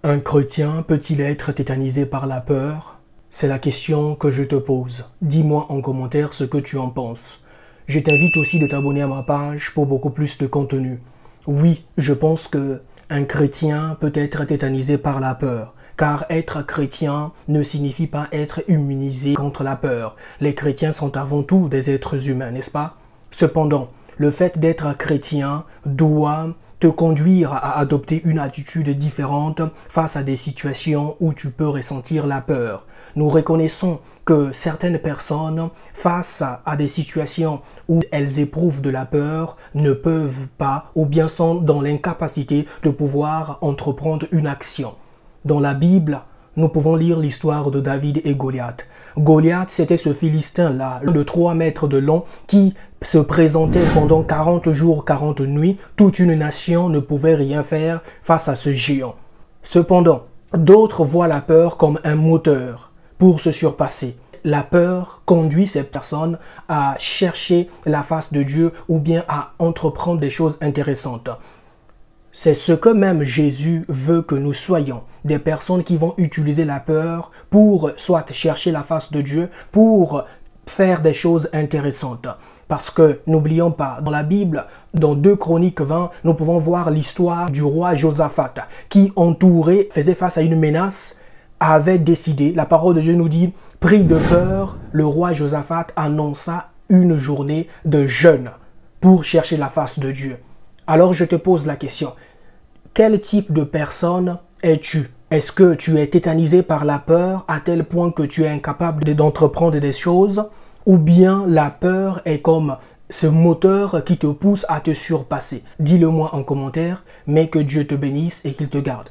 Un chrétien peut-il être tétanisé par la peur? C'est la question que je te pose. Dis-moi en commentaire ce que tu en penses. Je t'invite aussi de t'abonner à ma page pour beaucoup plus de contenu. Oui, je pense que un chrétien peut être tétanisé par la peur. Car être chrétien ne signifie pas être immunisé contre la peur. Les chrétiens sont avant tout des êtres humains, n'est-ce pas? Cependant, le fait d'être chrétien doit te conduire à adopter une attitude différente face à des situations où tu peux ressentir la peur. Nous reconnaissons que certaines personnes, face à des situations où elles éprouvent de la peur, ne peuvent pas ou bien sont dans l'incapacité de pouvoir entreprendre une action. Dans la Bible, nous pouvons lire l'histoire de David et Goliath. Goliath, c'était ce Philistin-là, de 3 mètres de long, qui se présentait pendant 40 jours, 40 nuits. Toute une nation ne pouvait rien faire face à ce géant. Cependant, d'autres voient la peur comme un moteur pour se surpasser. La peur conduit ces personnes à chercher la face de Dieu ou bien à entreprendre des choses intéressantes. C'est ce que même Jésus veut que nous soyons, des personnes qui vont utiliser la peur pour soit chercher la face de Dieu, pour faire des choses intéressantes. Parce que, n'oublions pas, dans la Bible, dans 2 Chroniques 20, nous pouvons voir l'histoire du roi Josaphat, qui entouré, faisait face à une menace, avait décidé, la parole de Dieu nous dit, pris de peur, le roi Josaphat annonça une journée de jeûne pour chercher la face de Dieu. Alors je te pose la question, quel type de personne es-tu? Est-ce que tu es tétanisé par la peur à tel point que tu es incapable d'entreprendre des choses? Ou bien la peur est comme ce moteur qui te pousse à te surpasser? Dis-le moi en commentaire, mais que Dieu te bénisse et qu'il te garde.